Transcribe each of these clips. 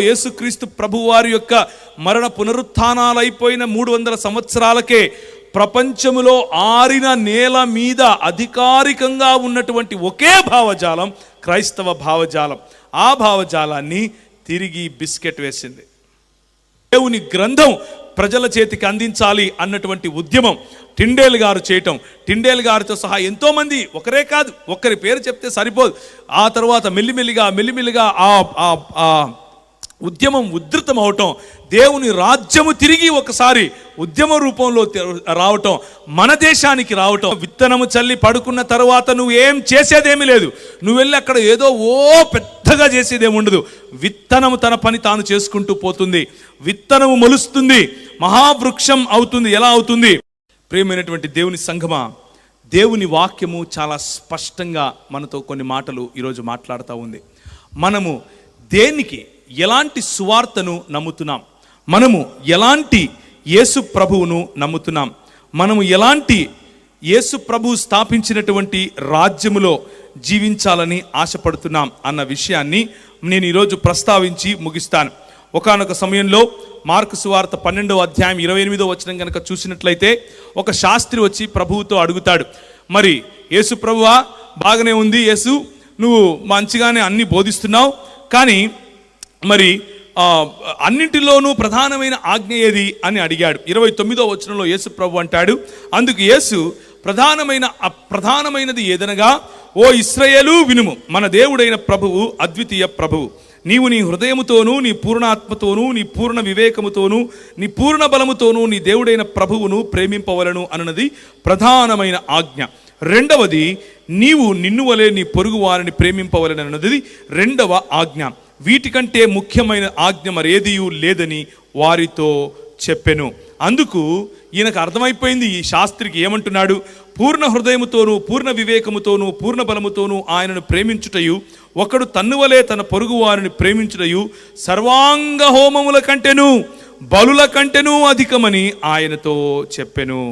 యేసుక్రీస్తు ప్రభువారి యొక్క మరణ పునరుత్థానాలు అయిపోయిన 300 సంవత్సరాలకే ప్రపంచములో ఆరిన నేల మీద అధికారికంగా ఉన్నటువంటి ఒకే భావజాలం క్రైస్తవ భావజాలం. ఆ భావజాలాన్ని తిరిగి బిస్కెట్ వేసింది. దేవుని గ్రంథం ప్రజల చేతికి అందించాలి అన్నటువంటి ఉద్యమం టిండేల్ గారు చేయటం, టిండేల్ గారితో సహా ఎంతోమంది, ఒకరే కాదు, ఒక్కరి పేరు చెప్తే సరిపోదు. ఆ తర్వాత మెల్లిమెల్లిగా ఆ ఉద్యమం ఉధృతం అవటం, దేవుని రాజ్యము తిరిగి ఒకసారి ఉద్యమ రూపంలో రావటం, మన దేశానికి రావటం. విత్తనము చల్లి పడుకున్న తర్వాత నువ్వు ఏం చేసేదేమీ లేదు. నువ్వు వెళ్ళి అక్కడ ఏదో పెద్దగా చేసేదేమి ఉండదు. విత్తనము తన పని తాను చేసుకుంటూ పోతుంది. విత్తనము మొలుస్తుంది, మహావృక్షం అవుతుంది. ఎలా అవుతుంది? ప్రియమైనటువంటి దేవుని సంఘమా, దేవుని వాక్యము చాలా స్పష్టంగా మనతో కొన్ని మాటలు ఈరోజు మాట్లాడుతూ ఉంది. మనము దేనికి, ఎలాంటి సువార్తను నమ్ముతున్నాం, మనము ఎలాంటి యేసు ప్రభువును నమ్ముతున్నాం, మనము ఎలాంటి యేసు ప్రభువు స్థాపించినటువంటి రాజ్యములో జీవించాలని ఆశపడుతున్నాం అన్న విషయాన్ని నేను ఈరోజు ప్రస్తావించి ముగిస్తాను. ఒకానొక సమయంలో మార్కు సువార్త 12వ అధ్యాయం 28వ వచనం కనుక చూసినట్లయితే, ఒక శాస్త్రి వచ్చి ప్రభువుతో అడుగుతాడు, మరి యేసు ప్రభువా, బాగానే ఉంది యేసు, నువ్వు మంచిగానే అన్ని బోధిస్తున్నావు, కానీ మరి అన్నింటిలోనూ ప్రధానమైన ఆజ్ఞ ఏది అని అడిగాడు. 29వ వచనంలో యేసు ప్రభు అంటాడు, అందుకు యేసు ప్రధానమైనది ఏదనగా, ఓ ఇశ్రాయేలు వినుము, మన దేవుడైన ప్రభువు అద్వితీయ ప్రభువు. నీవు నీ హృదయముతోనూ, నీ పూర్ణాత్మతోనూ, నీ పూర్ణ వివేకముతోనూ, నీ పూర్ణ బలముతోనూ నీ దేవుడైన ప్రభువును ప్రేమింపవలను అన్నది ప్రధానమైన ఆజ్ఞ. రెండవది, నీవు నిన్ను వలె నీ పొరుగు వారిని ప్రేమింపవలను అన్నది రెండవ ఆజ్ఞ. వీటికంటే ముఖ్యమైన ఆజ్ఞ మరేదియూ లేదని వారితో చెప్పెను. అందుకు ఈయనకు అర్థమైపోయింది, ఈ శాస్త్రికి ఏమంటున్నాడు, పూర్ణ హృదయముతోనూ, పూర్ణ వివేకముతోనూ, పూర్ణ బలముతోనూ ఆయనను ప్రేమించుటయు, ఒకడు తన్నువలే తన పొరుగు వారిని ప్రేమించుటయు సర్వాంగ హోమముల కంటెను బలుల కంటెను అధికమని ఆయనతో చెప్పెను.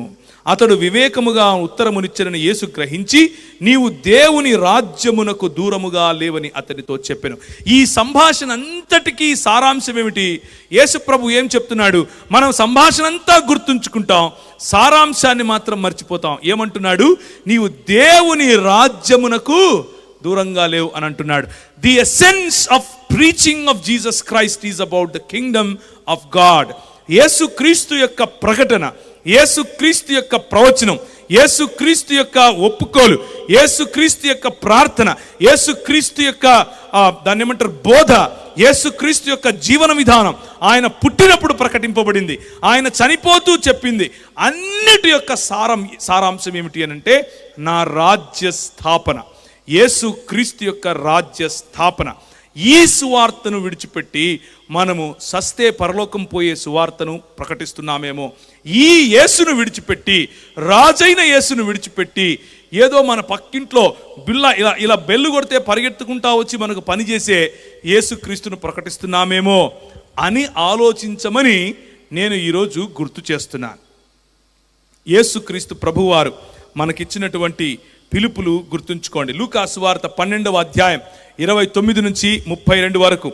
అతడు వివేకముగా ఉత్తరమునిచ్చనని యేసు గ్రహించి, నీవు దేవుని రాజ్యమునకు దూరముగా లేవని అతనితో చెప్పెను. ఈ సంభాషణ అంతటికీ సారాంశం ఏమిటి? యేసు ప్రభు ఏం చెప్తున్నాడు? మనం సంభాషణ అంతా గుర్తుంచుకుంటాం, సారాంశాన్ని మాత్రం మర్చిపోతాం. ఏమంటున్నాడు? నీవు దేవుని రాజ్యమునకు దూరంగా లేవు అని అంటున్నాడు. The essence of preaching of Jesus Christ is about the kingdom of God. యేసు క్రీస్తు యొక్క ప్రకటన, యేసుక్రీస్తు యొక్క ప్రవచనం, యేసుక్రీస్తు యొక్క ఒప్పుకోలు, యేసుక్రీస్తు యొక్క ప్రార్థన, యేసుక్రీస్తు యొక్క దాన్ని ఏమంటారు బోధ, యేసుక్రీస్తు యొక్క జీవన విధానం ఆయన ప్రకటింపబడింది, ఆయన చనిపోతూ చెప్పింది. అన్నిటి యొక్క సారాంశం ఏమిటి అని అంటే, నా రాజ్య స్థాపన, యేసుక్రీస్తు యొక్క రాజ్య స్థాపన. ఈ సువార్తను విడిచిపెట్టి మనము సస్తే పరలోకం పోయే సువార్తను ప్రకటిస్తున్నామేమో. ఈ యేసును విడిచిపెట్టి, రాజైన యేసును విడిచిపెట్టి, ఏదో మన పక్కింట్లో ఇలా బెల్లు కొడితే పరిగెత్తుకుంటా వచ్చి మనకు పనిచేసే యేసుక్రీస్తును ప్రకటిస్తున్నామేమో అని ఆలోచించమని నేను ఈరోజు గుర్తు చేస్తున్నాను. యేసుక్రీస్తు ప్రభువారు మనకిచ్చినటువంటి పిలుపులు గుర్తుంచుకోండి. లూకా సువార్త 12వ అధ్యాయం 29 నుంచి 32 వరకు,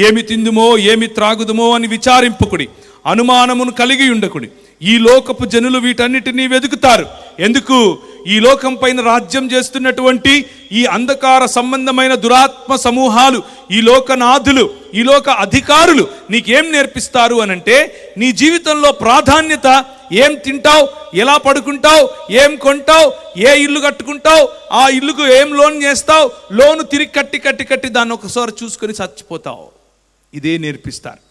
ఏమి తిందుమో ఏమి త్రాగుదుమో అని విచారింపుకుడి, అనుమానమును కలిగి ఉండకుడి. ఈ లోకపు జనులు వీటన్నిటినీ వెతుకుతారు. ఎందుకు? ఈ లోకం పైన రాజ్యం చేస్తున్నటువంటి ఈ అంధకార సంబంధమైన దురాత్మ సమూహాలు, ఈ లోకనాథులు, ఈ లోక అధికారులు నీకేం నేర్పిస్తారు అనంటే, నీ జీవితంలో ప్రాధాన్యత ఏం తింటావు, ఎలా పడుకుంటావు, ఏం కొంటావు, ఏ ఇల్లు కట్టుకుంటావు, ఆ ఇల్లుకు ఏం లోన్ చేస్తావు, లోను తిరిగి కట్టి దాన్ని ఒకసారి చూసుకొని చచ్చిపోతావు, ఇదే నేర్పిస్తారు.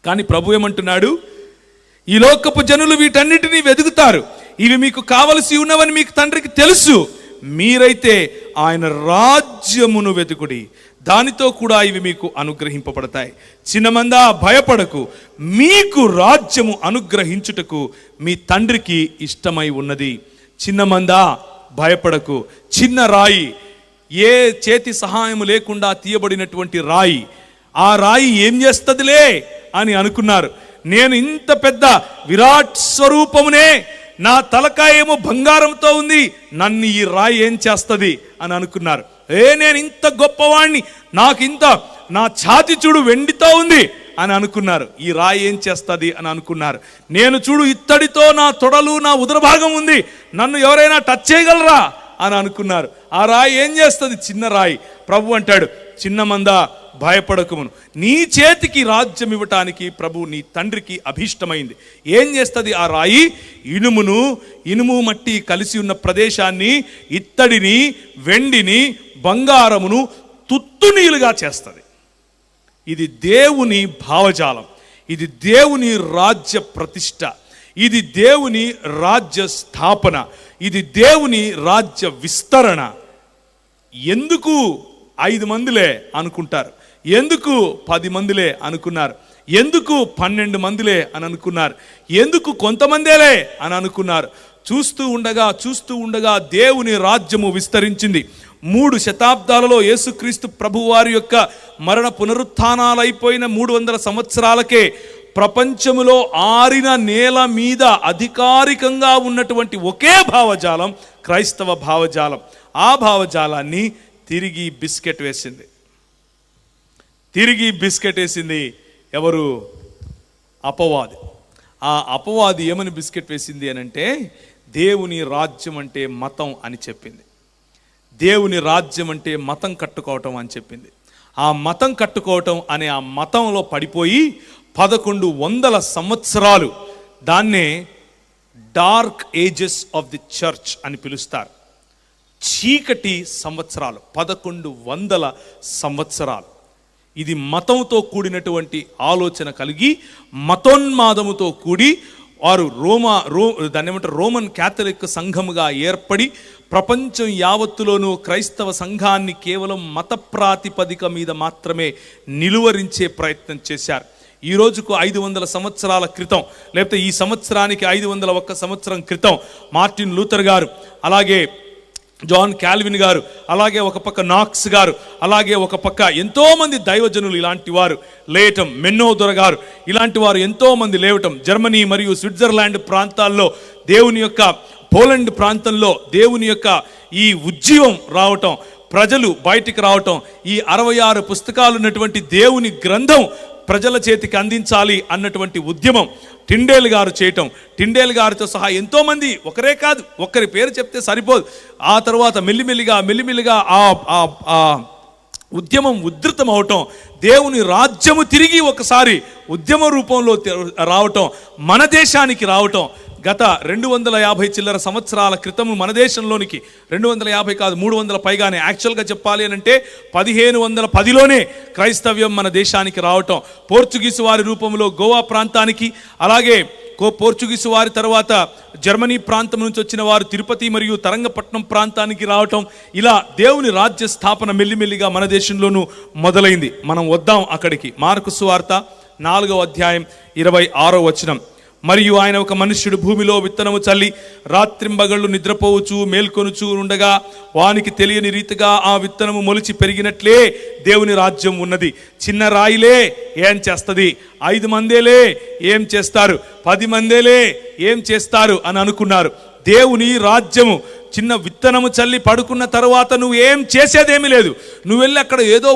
కానీ ప్రభు ఏమంటున్నాడు? ఈ లోకపు జనులు వీటన్నిటినీ వెతుకుతారు, ఇవి మీకు కావలసి ఉన్నవని మీకు తండ్రికి తెలుసు. మీరైతే ఆయన రాజ్యమును వెతుకుడి, దానితో కూడా ఇవి మీకు అనుగ్రహింపబడతాయి. చిన్నమందా భయపడకు, మీకు రాజ్యము అనుగ్రహించుటకు మీ తండ్రికి ఇష్టమై ఉన్నది. చిన్నమందా భయపడకు. చిన్న రాయి, ఏ చేతి సహాయము లేకుండా తీయబడినటువంటి రాయి, ఆ రాయి ఏం చేస్తుందిలే అని అనుకున్నారు. నేను ఇంత పెద్ద విరాట్ స్వరూపమునే, నా తలకాయ ఏమో బంగారంతో ఉంది, నన్ను ఈ రాయి ఏం చేస్తుంది అని అనుకున్నారు. నేను ఇంత గొప్పవాణ్ణి, నాకు ఇంత నా ఛాతి చూడు వెండితో ఉంది అని అనుకున్నారు. ఈ రాయి ఏం చేస్తుంది అని అనుకున్నారు. నేను చూడు ఇత్తడితో నా తొడలు నా ఉదర భాగం ఉంది, నన్ను ఎవరైనా టచ్ చేయగలరా అని అనుకున్నారు. ఆ రాయి ఏం చేస్తుంది? చిన్న రాయి. ప్రభు అంటాడు, చిన్న మంద భయపడకమును, నీ చేతికి రాజ్యం ఇవ్వటానికి ప్రభు నీ తండ్రికి అభీష్టమైంది. ఏం చేస్తుంది ఆ రాయి? ఇనుము మట్టి కలిసి ఉన్న ప్రదేశాన్ని, ఇత్తడిని, వెండిని, బంగారమును తుత్తునీలుగా చేస్తుంది. ఇది దేవుని భావజాలం, ఇది దేవుని రాజ్య ప్రతిష్ట, ఇది దేవుని రాజ్య స్థాపన, ఇది దేవుని రాజ్య విస్తరణ. ఎందుకు 5 మందిలే అనుకుంటారు, ఎందుకు 10 మందిలే అనుకున్నారు, ఎందుకు 12 మందిలే అని అనుకున్నారు, ఎందుకు కొంతమందేలే అని అనుకున్నారు. చూస్తూ ఉండగా దేవుని రాజ్యము విస్తరించింది. 3 శతాబ్దాలలో యేసుక్రీస్తు ప్రభువారి యొక్క మరణ పునరుత్థానాలైపోయిన 300 సంవత్సరాలకే ప్రపంచములో ఆరిన నేల మీద అధికారికంగా ఉన్నటువంటి ఒకే భావజాలం క్రైస్తవ భావజాలం. ఆ భావజాలాన్ని తిరిగి బిస్కెట్ వేసింది ఎవరు? అపవాది. ఆ అపవాది ఏమని బిస్కెట్ వేసింది అనంటే, దేవుని రాజ్యం అంటే మతం అని చెప్పింది. దేవుని రాజ్యం అంటే మతం కట్టుకోవటం అని చెప్పింది. ఆ మతం కట్టుకోవటం అనే ఆ మతంలో పడిపోయి 1100 సంవత్సరాలు దాన్నే dark ages of the church అని పిలుస్తారు. చీకటి సంవత్సరాలు, 1100 సంవత్సరాలు. ఇది మతంతో కూడినటువంటి ఆలోచన కలిగి, మతోన్మాదముతో కూడి వారు దాన్ని ఏమంటారు, రోమన్ క్యాథలిక్ సంఘముగా ఏర్పడి ప్రపంచం యావత్తులోనూ క్రైస్తవ సంఘాన్ని కేవలం మత ప్రాతిపదిక మీద మాత్రమే నిలువరించే ప్రయత్నం చేశారు. ఈ రోజుకు 500 సంవత్సరాల క్రితం, లేకపోతే ఈ సంవత్సరానికి 501 సంవత్సరం క్రితం మార్టిన్ లూథర్ గారు, అలాగే జాన్ కాల్విన్ గారు, అలాగే ఒక పక్క నాక్స్ గారు, అలాగే ఒక పక్క ఎంతోమంది దైవజనులు ఇలాంటి వారు లేయటం, మెన్నోదొర గారు ఇలాంటి వారు ఎంతోమంది లేవటం, జర్మనీ మరియు స్విట్జర్లాండ్ ప్రాంతాల్లో దేవుని యొక్క, పోలండ్ ప్రాంతంలో దేవుని యొక్క ఈ ఉజ్జీవం రావటం, ప్రజలు బయటికి రావటం, ఈ 66 పుస్తకాలు ఉన్నటువంటి దేవుని గ్రంథం ప్రజల చేతికి అందించాలి అన్నటువంటి ఉద్యమం టిండేల్ గారు చేయటం, టిండేల్ గారితో సహా ఎంతోమంది, ఒకరే కాదు, ఒక్కరి పేరు చెప్తే సరిపోదు. ఆ తర్వాత మెల్లిమెల్లిగా ఆ ఉద్యమం ఉధృతం అవటం, దేవుని రాజ్యము తిరిగి ఒకసారి ఉద్యమ రూపంలో రావటం, మన దేశానికి రావటం. గత 250 చిల్లర సంవత్సరాల క్రితం మన దేశంలోనికి, 250 కాదు 300 పైగానే, యాక్చువల్గా చెప్పాలి అని అంటే 1510లోనే క్రైస్తవ్యం మన దేశానికి రావటం. పోర్చుగీసు వారి రూపంలో గోవా ప్రాంతానికి, అలాగే పోర్చుగీసు వారి తర్వాత జర్మనీ ప్రాంతం నుంచి వచ్చిన వారు తిరుపతి మరియు తరంగపట్నం ప్రాంతానికి రావటం, ఇలా దేవుని రాజ్య స్థాపన మెల్లిమెల్లిగా మన దేశంలోనూ మొదలైంది. మనం వద్దాం అక్కడికి. మార్కు సువార్త 4వ అధ్యాయం 26వ వచనం. మరియు ఆయన ఒక మనుష్యుడు భూమిలో విత్తనము చల్లి రాత్రింబగళ్ళు నిద్రపోవచ్చు మేల్కొనుచు ఉండగా వానికి తెలియని రీతిగా ఆ విత్తనము మొలిచి పెరిగినట్లే దేవుని రాజ్యం ఉన్నది. చిన్న రాయిలే ఏం చేస్తుంది, 5 మందేలే ఏం చేస్తారు, 10 మందేలే ఏం చేస్తారు అని అనుకున్నారు. దేవుని రాజ్యము చిన్న విత్తనము చల్లి పడుకున్న తర్వాత నువ్వు ఏం చేసేదేమీ లేదు. నువ్వు వెళ్ళి అక్కడ ఏదో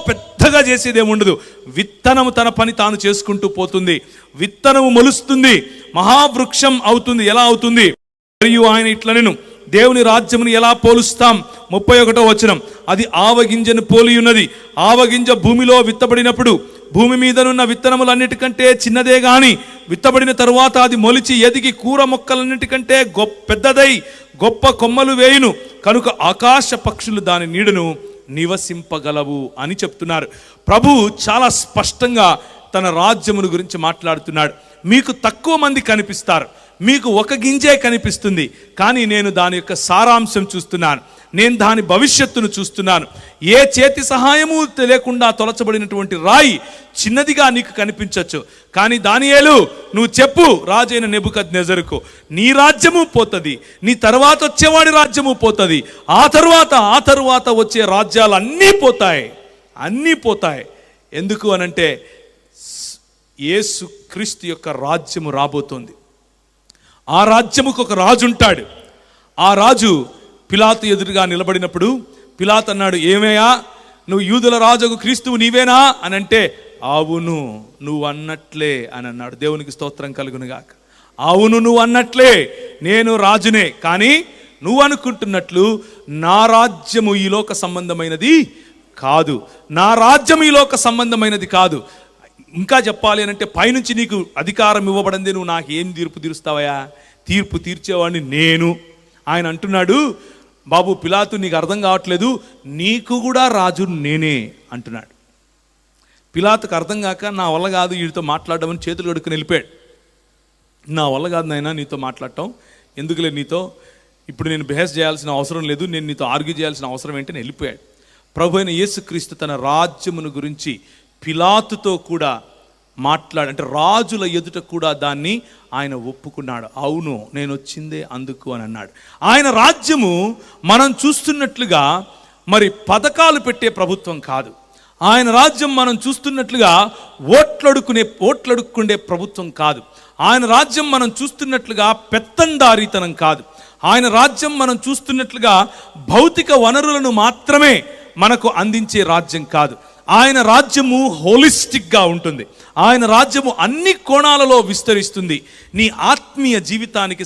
పెద్దగా చేసేదేముండదు. విత్తనము తన పని తాను చేసుకుంటూ పోతుంది. విత్తనము మొలుస్తుంది, మహావృక్షం అవుతుంది. ఎలా అవుతుంది? మరియు ఆయన ఇట్లనెను, దేవుని రాజ్యమును ఎలా పోలుస్తాం? 31వ వచనం. అది ఆవగింజను పోలి ఉన్నది. ఆవగింజ భూమిలో విత్తబడినప్పుడు భూమి మీదనున్న విత్తనములన్నిటికంటే చిన్నదే గాని విత్తబడిన తరువాత అది మొలిచి ఎదిగి కూర మొక్కలన్నిటికంటే పెద్దదై గొప్ప కొమ్మలు వేయును. కనుక ఆకాశ పక్షులు దాని నీడను నివసింపగలవు అని చెప్తున్నారు. ప్రభు చాలా స్పష్టంగా తన రాజ్యమును గురించి మాట్లాడుతున్నాడు. మీకు తక్కువ మంది కనిపిస్తారు, మీకు ఒక గింజే కనిపిస్తుంది, కానీ నేను దాని యొక్క సారాంశం చూస్తున్నాను, నేను దాని భవిష్యత్తును చూస్తున్నాను. ఏ చేతి సహాయము లేకుండా తొలచబడినటువంటి రాయి చిన్నదిగా నీకు కనిపించవచ్చు, కానీ దానియేలు నువ్వు చెప్పు రాజైన నెబుకద్నెజరుకు, నీ రాజ్యము పోతుంది, నీ తర్వాత వచ్చేవాడి రాజ్యము పోతుంది, ఆ తరువాత వచ్చే రాజ్యాలు అన్నీ పోతాయి. ఎందుకు అనంటే యేసు క్రీస్తు యొక్క రాజ్యము రాబోతోంది. ఆ రాజ్యముకు ఒక రాజు ఉంటాడు. ఆ రాజు పిలాతు ఎదురుగా నిలబడినప్పుడు పిలాతు అన్నాడు, ఏమయ్యా నువ్వు యూదుల రాజుకు క్రీస్తువు నీవేనా అని అంటే, అవును నువ్వు అన్నట్లే అని అన్నాడు. దేవునికి స్తోత్రం కలుగునుగాక. అవును నువ్వు అన్నట్లే, నేను రాజునే, కానీ నువ్వు అనుకుంటున్నట్లు నా రాజ్యము ఈ లోక సంబంధమైనది కాదు, నా రాజ్యం ఈ లోక సంబంధమైనది కాదు. ఇంకా చెప్పాలి అని అంటే, పైనుంచి నీకు అధికారం ఇవ్వబడింది, నువ్వు నాకు ఏం తీర్పు తీరుస్తావయా, తీర్పు తీర్చేవాడిని నేను. ఆయన అంటున్నాడు, బాబు పిలాతు నీకు అర్థం కావట్లేదు, నీకు కూడా రాజు నేనే అంటున్నాడు. పిలాతుకు అర్థం కాక, నా వల్ల కాదు వీడితో మాట్లాడమని చేతులు కడుక్కుని వెళ్ళిపోయాడు. నా వల్ల కాదు నాయనా నీతో మాట్లాడటం, ఎందుకులే నీతో ఇప్పుడు నేను బెహస్ చేయాల్సిన అవసరం లేదు, నేను నీతో ఆర్గ్యూ చేయాల్సిన అవసరం ఏంటని వెళ్ళిపోయాడు. ప్రభు అయిన యేసుక్రీస్తు తన రాజ్యమును గురించి పిలాతుతో కూడా అంటే రాజుల ఎదుట కూడా దాన్ని ఆయన ఒప్పుకున్నాడు. అవును నేను వచ్చిందే అందుకు అని అన్నాడు. ఆయన రాజ్యము మనం చూస్తున్నట్లుగా మరి పథకాలు పెట్టే ప్రభుత్వం కాదు. ఆయన రాజ్యం మనం చూస్తున్నట్లుగా ఓట్లడుక్కునే ప్రభుత్వం కాదు. ఆయన రాజ్యం మనం చూస్తున్నట్లుగా పెత్తందారీతనం కాదు. ఆయన రాజ్యం మనం చూస్తున్నట్లుగా భౌతిక వనరులను మాత్రమే మనకు అందించే రాజ్యం కాదు. ఆయన రాజ్యము హోలిస్టిక్గా ఉంటుంది. ఆయన రాజ్యము అన్ని కోణాలలో విస్తరిస్తుంది. నీ ఆత్మీయ జీవితానికి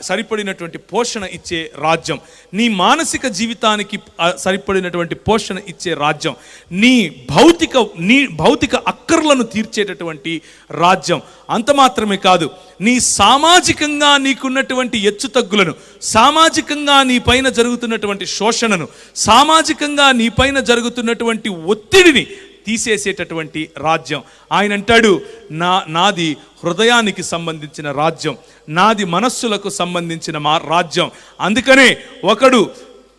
సరిపడినటువంటి పోషణ ఇచ్చే రాజ్యం, నీ మానసిక జీవితానికి సరిపడినటువంటి పోషణ ఇచ్చే రాజ్యం, నీ భౌతిక అక్కర్లను తీర్చేటటువంటి రాజ్యం. అంత మాత్రమే కాదు, నీ సామాజికంగా నీకున్నటువంటి హెచ్చుతగ్గులను, సామాజికంగా నీ పైన జరుగుతున్నటువంటి శోషణను, సామాజికంగా నీ పైన జరుగుతున్నటువంటి ఒత్తిడిని తీసేసేటటువంటి రాజ్యం. ఆయన అంటాడు, నాది హృదయానికి సంబంధించిన రాజ్యం, నాది మనస్సులకు సంబంధించిన రాజ్యం. అందుకనే ఒకడు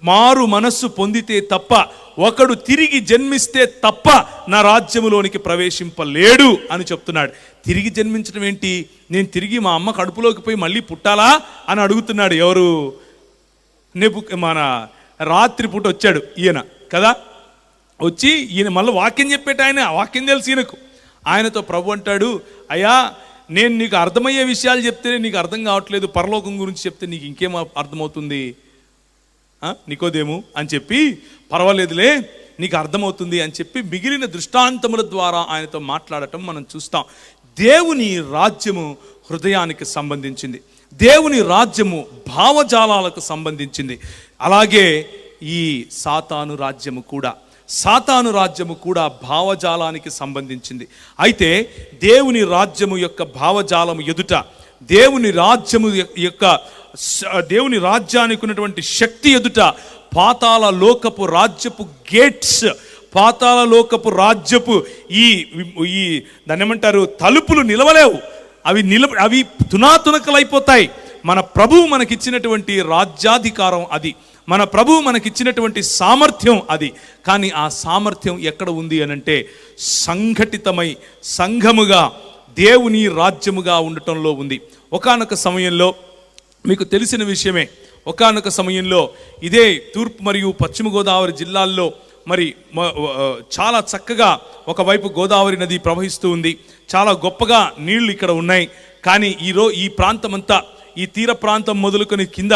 మారు మనస్సు పొందితే తప్ప, ఒకడు తిరిగి జన్మిస్తే తప్ప నా రాజ్యములోనికి ప్రవేశింపలేడు అని చెప్తున్నాడు. తిరిగి జన్మించడం ఏంటి? నేను తిరిగి మా అమ్మ కడుపులోకి పోయి మళ్ళీ పుట్టాలా అని అడుగుతున్నాడు. ఎవరు? మన రాత్రిపూట వచ్చాడు ఈయన కదా, వచ్చి ఈయన మళ్ళీ వాక్యం చెప్పేట ఆయన, వాక్యం తెలుసు ఈయనకు. ఆయనతో ప్రభు అంటాడు, అయ్యా నేను నీకు అర్థమయ్యే విషయాలు చెప్తేనే నీకు అర్థం కావట్లేదు, పరలోకం గురించి చెప్తే నీకు ఇంకేం అర్థమవుతుంది నికోదేము అని చెప్పి, పర్వాలేదులే నీకు అర్థమవుతుంది అని చెప్పి మిగిలిన దృష్టాంతముల ద్వారా ఆయనతో మాట్లాడటం మనం చూస్తాం. దేవుని రాజ్యము హృదయానికి సంబంధించింది, దేవుని రాజ్యము భావజాలాలకు సంబంధించింది. అలాగే ఈ సాతాను రాజ్యము కూడా భావజాలానికి సంబంధించింది. అయితే దేవుని రాజ్యము యొక్క భావజాలము ఎదుట, దేవుని రాజ్యానికి ఉన్నటువంటి శక్తి ఎదుట పాతాళ లోకపు రాజ్యపు గేట్స్, పాతాళ లోకపు రాజ్యపు ఈ దాన్ని ఏమంటారు, తలుపులు నిలవలేవు. అవి తునాతునకలైపోతాయి. మన ప్రభువు మనకిచ్చినటువంటి రాజ్యాధికారం అది, మన ప్రభువు మనకిచ్చినటువంటి సామర్థ్యం అది. కానీ ఆ సామర్థ్యం ఎక్కడ ఉంది అనంటే, సంఘటితమై సంఘముగా దేవుని రాజ్యముగా ఉండటంలో ఉంది. ఒకానొక సమయంలో మీకు తెలిసిన విషయమే, ఒకానొక సమయంలో ఇదే తూర్పు మరియు పశ్చిమ గోదావరి జిల్లాల్లో మరి చాలా చక్కగా ఒకవైపు గోదావరి నది ప్రవహిస్తూ ఉంది, చాలా గొప్పగా నీళ్లు ఇక్కడ ఉన్నాయి. కానీ ఈ ప్రాంతమంతా, ఈ తీర ప్రాంతం మొదలుకొని కింద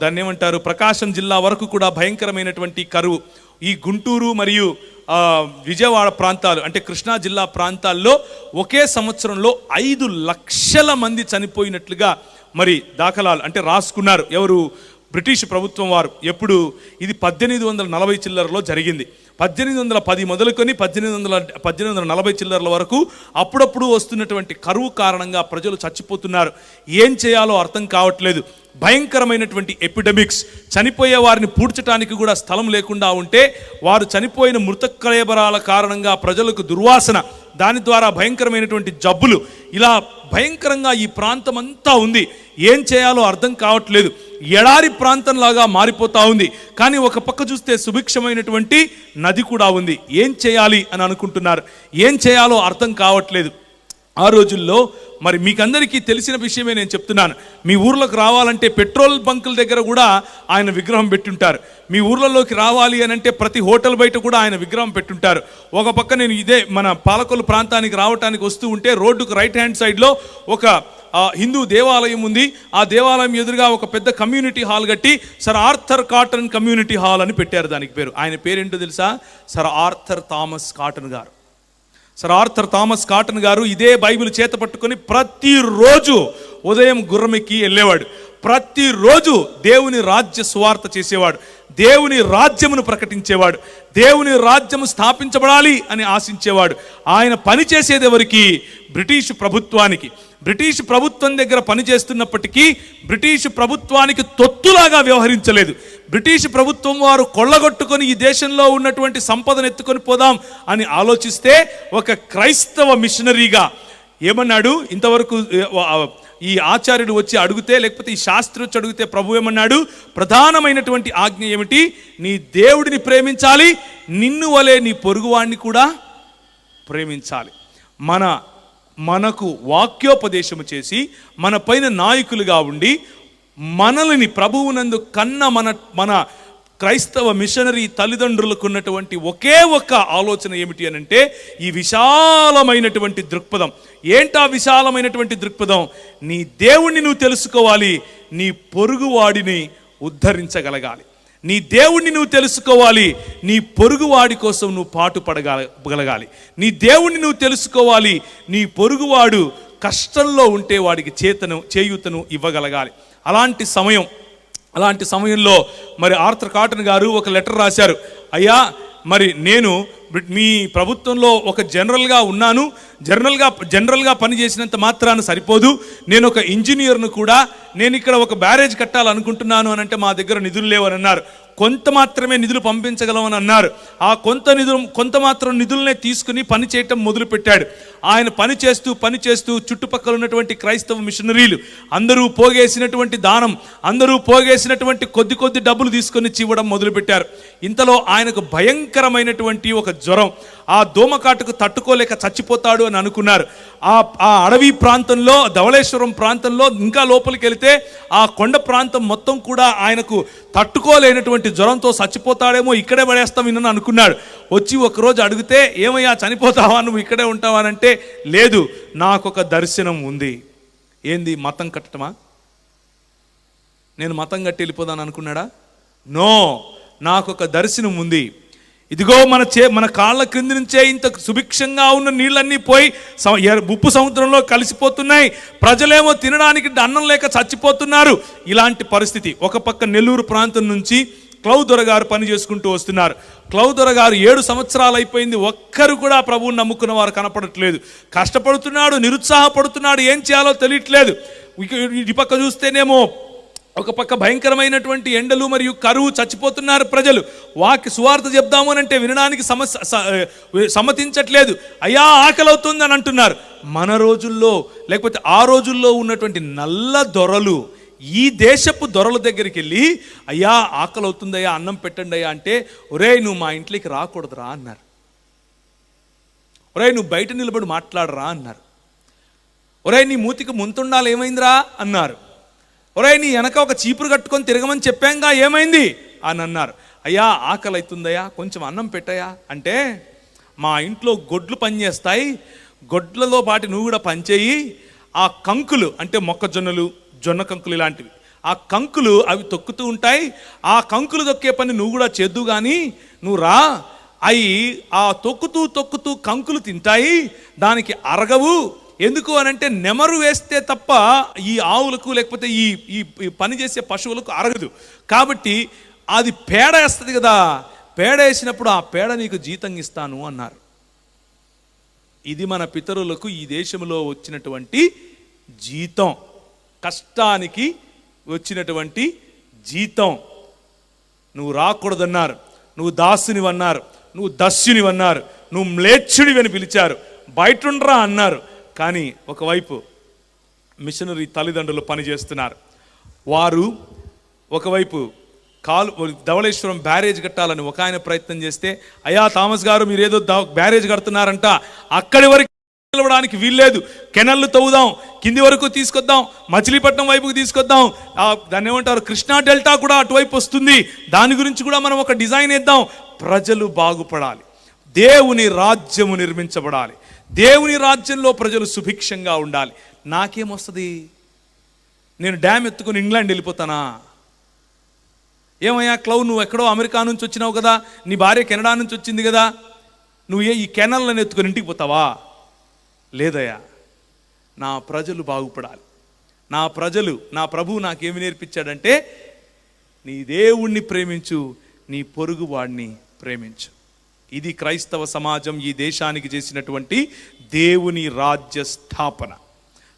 దాన్ని ఏమంటారు, ప్రకాశం జిల్లా వరకు కూడా భయంకరమైనటువంటి కరువు. ఈ గుంటూరు మరియు విజయవాడ ప్రాంతాలు అంటే కృష్ణా జిల్లా ప్రాంతాల్లో ఒకే సంవత్సరంలో 5 లక్షల మంది చనిపోయినట్లుగా మరి దాఖలాలు అంటే రాసుకున్నారు. ఎవరు? బ్రిటిష్ ప్రభుత్వం వారు. ఎప్పుడు? ఇది 1840 చిల్లరలో జరిగింది. 1810 మొదలుకొని 1840 చిల్లర్ల వరకు అప్పుడప్పుడు వస్తున్నటువంటి కరువు కారణంగా ప్రజలు చచ్చిపోతున్నారు. ఏం చేయాలో అర్థం కావట్లేదు. భయంకరమైనటువంటి ఎపిడమిక్స్, చనిపోయే వారిని పూడ్చడానికి కూడా స్థలం లేకుండా ఉంటే, వారు చనిపోయిన మృతకళేబరాల కారణంగా ప్రజలకు దుర్వాసన, దాని ద్వారా భయంకరమైనటువంటి జబ్బులు, ఇలా భయంకరంగా ఈ ప్రాంతం అంతా ఉంది. ఏం చేయాలో అర్థం కావట్లేదు. ఎడారి ప్రాంతంలాగా మారిపోతా ఉంది. కానీ ఒక పక్క చూస్తే సుభిక్షమైనటువంటి నది కూడా ఉంది. ఏం చేయాలి అని అనుకుంటున్నారు. ఏం చేయాలో అర్థం కావట్లేదు. ఆ రోజుల్లో మరి మీకందరికీ తెలిసిన విషయమే నేను చెప్తున్నాను. మీ ఊర్లోకి రావాలంటే పెట్రోల్ బంకుల దగ్గర కూడా ఆయన విగ్రహం పెట్టుంటారు. మీ ఊర్లలోకి రావాలి అని అంటే ప్రతి హోటల్ బయట కూడా ఆయన విగ్రహం పెట్టుంటారు. ఒక పక్క నేను ఇదే మన పాలకొల్లు ప్రాంతానికి రావటానికి వస్తూ ఉంటే రోడ్డుకు రైట్ హ్యాండ్ సైడ్లో ఒక హిందూ దేవాలయం ఉంది. ఆ దేవాలయం ఎదురుగా ఒక పెద్ద కమ్యూనిటీ హాల్ కట్టి sir Arthur cotton community hall అని పెట్టారు. దానికి పేరు, ఆయన పేరేంటో తెలుసా? సర్ ఆర్థర్ థామస్ కాటన్ గారు. సర్ ఆర్థర్ థామస్ కాటన్ గారు ఇదే బైబిల్ చేత పట్టుకొని ప్రతిరోజు ఉదయం గుర్రమెక్కి వెళ్ళేవాడు. ప్రతిరోజు దేవుని రాజ్య సువార్త చేసేవాడు. దేవుని రాజ్యమును ప్రకటించేవాడు. దేవుని రాజ్యము స్థాపించబడాలి అని ఆశించేవాడు. ఆయన పని చేసేది ఎవరికి? బ్రిటిష్ ప్రభుత్వానికి. బ్రిటిష్ ప్రభుత్వం దగ్గర పనిచేస్తున్నప్పటికీ బ్రిటిష్ ప్రభుత్వానికి తొత్తులాగా వ్యవహరించలేదు. బ్రిటిష్ ప్రభుత్వం వారు కొల్లగొట్టుకొని ఈ దేశంలో ఉన్నటువంటి సంపదను ఎత్తుకొని పోదాం అని ఆలోచిస్తే ఒక క్రైస్తవ మిషనరీగా ఏమన్నాడు? ఇంతవరకు ఈ ఆచార్యుడు వచ్చి అడిగితే, లేకపోతే ఈ శాస్త్రి వచ్చి అడిగితే ప్రభు ఏమన్నాడు? ప్రధానమైనటువంటి ఆజ్ఞ ఏమిటి? నీ దేవుడిని ప్రేమించాలి, నిన్ను వలె నీ పొరుగువాడిని కూడా ప్రేమించాలి. మనకు వాక్యోపదేశము చేసి మన పైన నాయకులుగా ఉండి మనల్ని ప్రభువునందు కన్న మన క్రైస్తవ మిషనరీ తల్లిదండ్రులకు ఉన్నటువంటి ఒకే ఒక్క ఆలోచన ఏమిటి అని అంటే ఈ విశాలమైనటువంటి దృక్పథం. ఏంటా విశాలమైనటువంటి దృక్పథం? నీ దేవుణ్ణి నువ్వు తెలుసుకోవాలి, నీ పొరుగువాడిని ఉద్ధరించగలగాలి. నీ దేవుణ్ణి నువ్వు తెలుసుకోవాలి, నీ పొరుగువాడి కోసం నువ్వు పాటు పడగలగాలి. నీ దేవుణ్ణి నువ్వు తెలుసుకోవాలి, నీ పొరుగువాడు కష్టంలో ఉంటే వాడికి చేయూతను ఇవ్వగలగాలి. అలాంటి సమయంలో మరి ఆర్థర్ కాటన్ గారు ఒక లెటర్ రాశారు. అయ్యా, మరి నేను మీ ప్రభుత్వంలో ఒక జనరల్గా ఉన్నాను. జనరల్గా పనిచేసినంత మాత్రాన సరిపోదు. నేను ఒక ఇంజనీర్ను కూడా. నేను ఇక్కడ ఒక బ్యారేజ్ కట్టాలనుకుంటున్నాను అని అంటే మా దగ్గర నిధులు లేవని అన్నారు. కొంత మాత్రమే నిధులు పంపించగలమని అన్నారు. ఆ కొంత మాత్రం నిధులనే తీసుకుని పని చేయటం మొదలుపెట్టాడు. ఆయన పని చేస్తూ చుట్టుపక్కల ఉన్నటువంటి క్రైస్తవ మిషనరీలు అందరూ పోగేసినటువంటి దానం, అందరూ పోగేసినటువంటి కొద్ది డబ్బులు తీసుకొని ఇవ్వడం మొదలుపెట్టారు. ఇంతలో ఆయనకు భయంకరమైనటువంటి ఒక జ్వరం, ఆ దోమకాటుకు తట్టుకోలేక చచ్చిపోతాడు అని అనుకున్నారు. ఆ అడవి ప్రాంతంలో, ధవళేశ్వరం ప్రాంతంలో ఇంకా లోపలికి వెళితే ఆ కొండ ప్రాంతం మొత్తం కూడా ఆయనకు తట్టుకోలేనటువంటి జ్వరంతో చచ్చిపోతాడేమో, ఇక్కడే పడేస్తాం ఇన్నని అనుకున్నాడు. వచ్చి ఒకరోజు అడిగితే, ఏమయ్యా చనిపోతావా, నువ్వు ఇక్కడే ఉంటావా అని అంటే, లేదు, నాకొక దర్శనం ఉంది. ఏంది? మతం కట్టడమా? నేను మతం కట్టి వెళ్ళిపోదాను అనుకున్నాడా? నో, నాకొక దర్శనం ఉంది. ఇదిగో మన కాళ్ళ క్రింది నుంచే ఇంత సుభిక్షంగా ఉన్న నీళ్ళన్నీ పోయి ఉప్పు సముద్రంలో కలిసిపోతున్నాయి. ప్రజలేమో తినడానికి అన్నం లేక చచ్చిపోతున్నారు. ఇలాంటి పరిస్థితి. ఒక పక్క నెల్లూరు ప్రాంతం నుంచి క్లౌదొర గారు పని చేసుకుంటూ వస్తున్నారు. క్లౌదొర గారు 7 సంవత్సరాలు అయిపోయింది. ఒక్కరు కూడా ప్రభువుని నమ్ముకున్న వారు కనపడట్లేదు. కష్టపడుతున్నాడు, నిరుత్సాహపడుతున్నాడు, ఏం చేయాలో తెలియట్లేదు. ఇటు పక్క చూస్తేనేమో ఒక పక్క భయంకరమైనటువంటి ఎండలు మరియు కరువు, చచ్చిపోతున్నారు ప్రజలు. సువార్త చెప్దాము అని అంటే వినడానికి సమ్మతించట్లేదు. అయ్యా, ఆకలి అవుతుంది అని అంటున్నారు. మన రోజుల్లో లేకపోతే ఆ రోజుల్లో ఉన్నటువంటి నల్ల దొరలు ఈ దేశపు దొరల దగ్గరికి వెళ్ళి, అయ్యా ఆకలి అవుతుందయ్యా, అన్నం పెట్టండి అయ్యా అంటే, ఒరేయ్ నువ్వు మా ఇంట్లోకి రాకూడదురా అన్నారు. ఒరేయ్ నువ్వు బయట నిలబడి మాట్లాడరా అన్నారు. ఒరేయ్ నీ మూతికి ముంతుండాలి, ఏమైందిరా అన్నారు. ఒరేయ్ నీ వెనక ఒక చీపురు కట్టుకొని తిరగమని చెప్పాంగా, ఏమైంది అని అన్నారు. అయ్యా ఆకలి అవుతుందయ్యా, కొంచెం అన్నం పెట్టయ్యా అంటే, మా ఇంట్లో గొడ్లు పనిచేస్తాయి, గొడ్లతో పాటు నువ్వు కూడా పనిచేయి. ఆ కంకులు అంటే మొక్కజొన్నలు, జొన్న కంకులు ఇలాంటివి, ఆ కంకులు అవి తొక్కుతూ ఉంటాయి. ఆ కంకులు తొక్కే పని నువ్వు కూడా చేద్దు కానీ నువ్వు రా. అవి ఆ తొక్కుతూ కంకులు తింటాయి, దానికి అరగవు. ఎందుకు అనంటే నెమరు వేస్తే తప్ప ఈ ఆవులకు లేకపోతే ఈ పని చేసే పశువులకు అరగదు. కాబట్టి అది పేడ వేస్తుంది కదా, పేడ వేసినప్పుడు ఆ పేడ నీకు జీతం ఇస్తాను అన్నారు. ఇది మన పితరులకు ఈ దేశంలో వచ్చినటువంటి జీతం, కష్టానికి వచ్చినటువంటి జీతం. నువ్వు రాకూడదన్నారు, నువ్వు దాసునివన్నారు, నువ్వు దస్యునివన్నారు, నువ్వు మ్లేచ్చుడివని పిలిచారు, బయటుండ్రా అన్నారు. కానీ ఒకవైపు మిషనరీ తల్లిదండ్రులు పనిచేస్తున్నారు. వారు ఒకవైపు ధవళేశ్వరం బ్యారేజ్ కట్టాలని ఒక ఆయన ప్రయత్నం చేస్తే, అయ్యా థామస్ గారు మీరేదో బ్యారేజ్ కడుతున్నారంట, అక్కడి వరకు నిలవడానికి వీల్లేదు. కెనల్లు తవ్వుదాం, కింది వరకు తీసుకొద్దాం, మచిలీపట్నం వైపుకి తీసుకొద్దాం, దాన్ని ఏమంటారు, కృష్ణా డెల్టా కూడా అటువైపు వస్తుంది, దాని గురించి కూడా మనం ఒక డిజైన్ వేద్దాం. ప్రజలు బాగుపడాలి, దేవుని రాజ్యము నిర్మించబడాలి, దేవుని రాజ్యంలో ప్రజలు సుభిక్షంగా ఉండాలి. నాకేమొస్తుంది? నేను డ్యామ్ ఎత్తుకుని ఇంగ్లాండ్ వెళ్ళిపోతానా? ఏమయ్యా క్లౌ, నువ్వు ఎక్కడో అమెరికా నుంచి వచ్చినావు కదా, నీ భార్య కెనడా నుంచి వచ్చింది కదా, నువ్వు ఈ కెనల్ని ఎత్తుకొని ఇంటికి పోతావా? లేదయ్యా, నా ప్రజలు బాగుపడాలి. నా ప్రజలు, నా ప్రభువు నాకేమి నేర్పించాడంటే, నీ దేవుణ్ణి ప్రేమించు, నీ పొరుగు వాడిని ప్రేమించు. ఇది క్రైస్తవ సమాజం ఈ దేశానికి చేసినటువంటి దేవుని రాజ్య స్థాపన.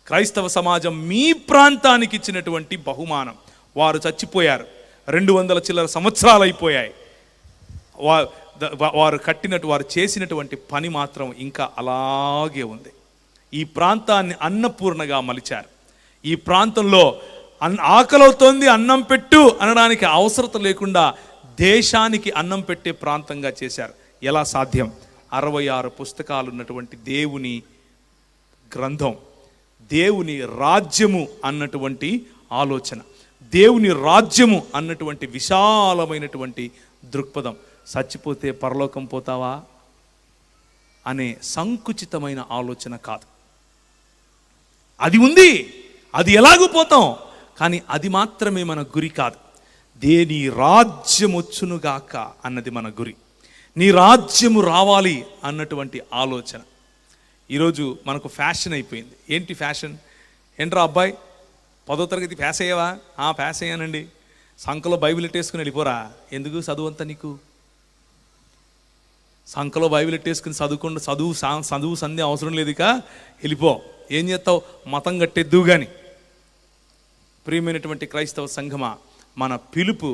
క్రైస్తవ సమాజం మీ ప్రాంతానికి ఇచ్చినటువంటి బహుమానం. వారు చచ్చిపోయారు, 200 చిల్లర సంవత్సరాలు అయిపోయాయి. వారు చేసినటువంటి పని మాత్రం ఇంకా అలాగే ఉంది. ఈ ప్రాంతాన్ని అన్నపూర్ణగా మలిచారు. ఈ ప్రాంతంలో ఆకలవుతోంది, అన్నం పెట్టు అనడానికి అవసరం లేకుండా దేశానికి అన్నం పెట్టే ప్రాంతంగా చేశారు. ఎలా సాధ్యం? 66 పుస్తకాలు ఉన్నటువంటి దేవుని గ్రంథం, దేవుని రాజ్యము అన్నటువంటి ఆలోచన, దేవుని రాజ్యము అన్నటువంటి విశాలమైనటువంటి దృక్పథం. చచ్చిపోతే పరలోకం పోతావా అనే సంకుచితమైన ఆలోచన కాదు. అది ఉంది, అది ఎలాగూ పోతాం, కానీ అది మాత్రమే మన గురి కాదు. నీ రాజ్యం వచ్చునుగాక అన్నది మన గురి. నీ రాజ్యము రావాలి అన్నటువంటి ఆలోచన. ఈరోజు మనకు ఫ్యాషన్ అయిపోయింది. ఏంటి ఫ్యాషన్? ఏంట్రా అబ్బాయి, 10వ తరగతి పాస్ అయ్యావా? పాస్ అయ్యానండి. సంకలో బైబిల్ ఎట్టేసుకుని వెళ్ళిపోరా. ఎందుకు చదువు అంతా నీకు? సంకలో బైబిల్ ఎట్టేసుకుని చదువు సంధ్య అవసరం లేదు, ఇక వెళ్ళిపో. ఏం చేస్తావు? మతం కట్టేద్దు. కానీ ప్రియమైనటువంటి క్రైస్తవ సంఘమా, మన పిలుపు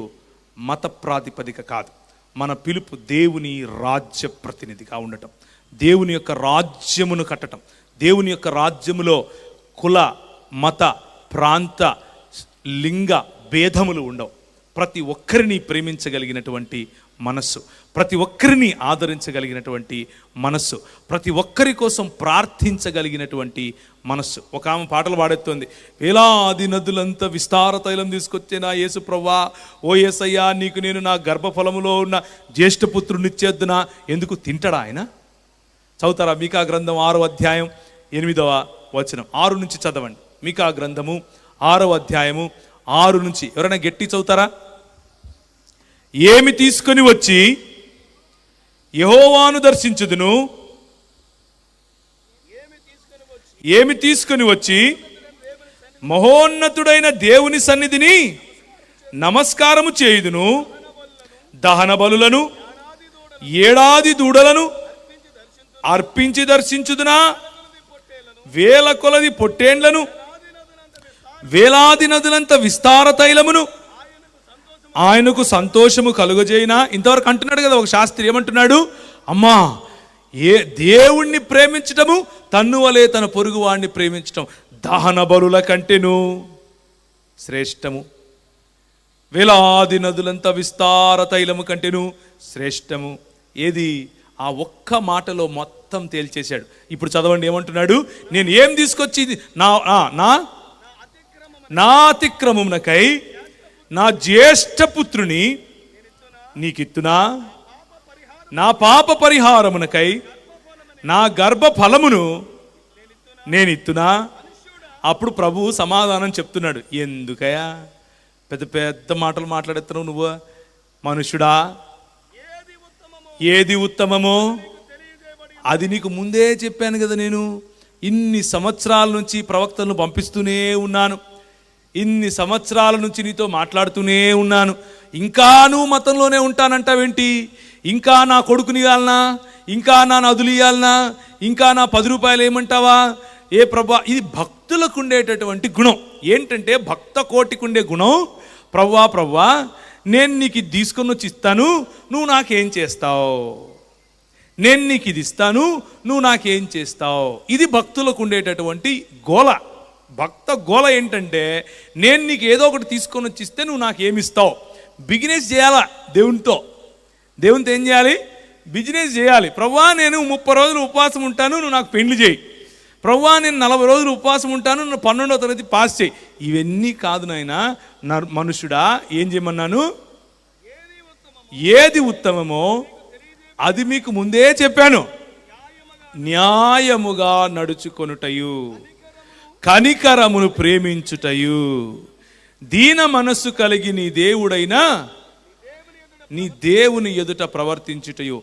మత ప్రాతిపదిక కాదు. మన పిలుపు దేవుని రాజ్య ప్రతినిధిగా ఉండటం, దేవుని యొక్క రాజ్యమును కట్టడం. దేవుని యొక్క రాజ్యములో కుల, మత, ప్రాంత, లింగ భేదములు ఉండవు. ప్రతి ఒక్కరిని ప్రేమించగలిగినటువంటి మనస్సు, ప్రతి ఒక్కరిని ఆదరించగలిగినటువంటి మనస్సు, ప్రతి ఒక్కరి కోసం ప్రార్థించగలిగినటువంటి మనస్సు. ఒక ఆమె పాటలు పాడెత్తుంది, వేలాది నదులంతా విస్తార తైలం తీసుకొచ్చే నా యేసు ప్రభువా, ఓ యేసయ్యా, నీకు నేను నా గర్భఫలములో ఉన్న జ్యేష్ఠపుత్రుని ఇచ్చేద్దునా. ఎందుకు? తింటాడా ఆయన? చదువుతారా? మీకా గ్రంథం 6వ అధ్యాయం 8వ వచనం. 6 నుంచి చదవండి. మీకా గ్రంథము 6వ అధ్యాయము 6 నుంచి. ఎవరైనా గట్టి చదువుతారా? ఏమి తీసుకొని వచ్చి యెహోవాను దర్శించుదును, ఏమి తీసుకొని వచ్చి మహోన్నతుడైన దేవుని సన్నిధిని నమస్కారము చేయుదును, దహన బలులను 7 దూడలను అర్పించి దర్శించుదునా, వేల కొలది పొట్టేండ్లను, వేలాది నదులంత విస్తార తైలమును ఆయనకు సంతోషము కలుగజేయినా. ఇంతవరకు అంటున్నాడు కదా ఒక శాస్త్రి. ఏమంటున్నాడు? అమ్మా, దేవుణ్ణి ప్రేమించటము తన్ను వలె తన పొరుగు వాడిని ప్రేమించటం దహన బలుల కంటేను శ్రేష్టము, వేలాది నదులంత విస్తార తైలము కంటేను శ్రేష్టము. ఏది? ఆ ఒక్క మాటలో మొత్తం తేల్చేశాడు. ఇప్పుడు చదవండి ఏమంటున్నాడు? నేను ఏం తీసుకొచ్చి నా అతిక్రమమునకై నా జ్యేష్ఠపుత్రుని నీకిత్తునా, నా పాప పరిహారమునకై నా గర్భఫలమును నేనిత్తునా. అప్పుడు ప్రభువు సమాధానం చెప్తున్నాడు. ఎందుకయ్యా పెద్ద పెద్ద మాటలు మాట్లాడేస్తున్నావు నువ్వు? మనుషుడా, ఏది ఉత్తమమో అది నీకు ముందే చెప్పాను కదా. నేను ఇన్ని సంవత్సరాల నుంచి ప్రవక్తలను పంపిస్తూనే ఉన్నాను, ఇన్ని సంవత్సరాల నుంచి నీతో మాట్లాడుతూనే ఉన్నాను. ఇంకా నువ్వు మతంలోనే ఉంటానంటావేంటి? ఇంకా నా కొడుకుని ఇవ్వాలనా, ఇంకా నా నదులు ఇవ్వాలనా, ఇంకా నా 10 రూపాయలు ఏమంటావా? ఏ ప్రభా, ఇది భక్తులకు ఉండేటటువంటి గుణం. ఏంటంటే భక్త కోటికి ఉండే గుణం, ప్రవ్వా నేను నీకు ఇది తీసుకొని వచ్చి ఇస్తాను, నువ్వు నాకేం చేస్తావు? నేను నీకు ఇది ఇస్తాను, నువ్వు నాకేం చేస్తావు? ఇది భక్తులకు ఉండేటటువంటి గోల. భక్త గోల ఏంటంటే, నేను నీకు ఏదో ఒకటి తీసుకొని వచ్చి ఇస్తే నువ్వు నాకేమిస్తావు? బిజినెస్ చేయాలా దేవునితో. దేవునితో ఏం చేయాలి? బిజినెస్ చేయాలి. ప్రభువా, నేను 30 రోజులు ఉపవాసం ఉంటాను, నువ్వు నాకు పెండ్లి చేయి. ప్రభువా నేను 40 రోజులు ఉపవాసం ఉంటాను, నన్ను 12వ తరగతి పాస్ చేయి. ఇవన్నీ కాదు నాయనా, మనుషుడా ఏం చేయమన్నాను? ఏది ఉత్తమమో అది మీకు ముందే చెప్పాను. న్యాయముగా నడుచుకొనుటయు, కనికరమును ప్రేమించుటయు, దీన మనస్సు కలిగి నీ దేవుని ఎదుట ప్రవర్తించుటయు.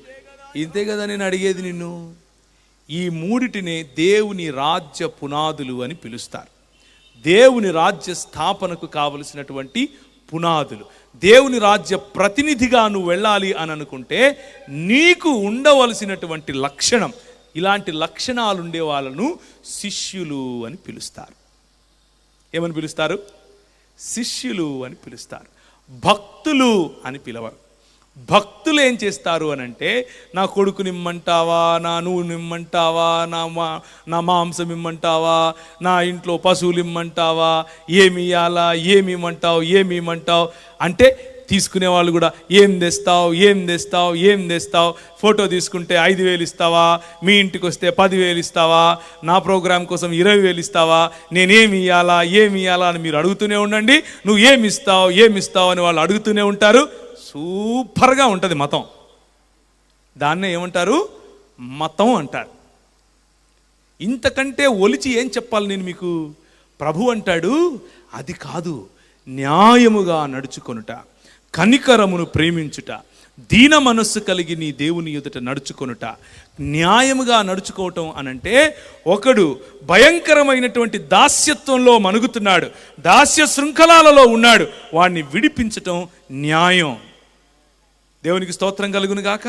ఇంతే కదా నేను అడిగేది నిన్ను. ఈ మూడిటినే దేవుని రాజ్య పునాదులు అని పిలుస్తారు. దేవుని రాజ్య స్థాపనకు కావలసినటువంటి పునాదులు. దేవుని రాజ్య ప్రతినిధిగా నువ్వు వెళ్ళాలి అని అనుకుంటే నీకు ఉండవలసినటువంటి లక్షణం, ఇలాంటి లక్షణాలు ఉండే వాళ్ళను శిష్యులు అని పిలుస్తారు. ఏమని పిలుస్తారు? శిష్యులు అని పిలుస్తారు. భక్తులు అని పిలవరు. భక్తులు ఏం చేస్తారు అని అంటే, నా కొడుకు నిమ్మంటావా, నా నువ్వు నిమ్మంటావా, నా మాంసం ఇమ్మంటావా, నా ఇంట్లో పశువులు ఇమ్మంటావా, ఏమి ఇవ్వాలా, ఏమి ఇమ్మంటావు అంటే తీసుకునే వాళ్ళు కూడా ఏం తెస్తావు, ఫోటో తీసుకుంటే 5,000 ఇస్తావా, మీ ఇంటికి వస్తే 10,000 ఇస్తావా, నా ప్రోగ్రాం కోసం 20,000 ఇస్తావా, నేనేమి ఇవ్వాలా అని మీరు అడుగుతూనే ఉండండి. నువ్వు ఏమి ఇస్తావు అని వాళ్ళు అడుగుతూనే ఉంటారు. సూపర్గా ఉంటుంది మతం. దాన్నే ఏమంటారు? మతం అంటారు. ఇంతకంటే ఒలిచి ఏం చెప్పాలి నేను మీకు? ప్రభు అంటాడు, అది కాదు, న్యాయముగా నడుచుకొనుట, కనికరమును ప్రేమించుట, దీన మనస్సు కలిగి నీ దేవుని ఎదుట నడుచుకొనుట. న్యాయముగా నడుచుకోవటం అనంటే, ఒకడు భయంకరమైనటువంటి దాస్యత్వంలో మనుగుతున్నాడు, దాస్య శృంఖలాలలో ఉన్నాడు, వాడిని విడిపించటం న్యాయం. దేవునికి స్తోత్రం కలుగును గాక.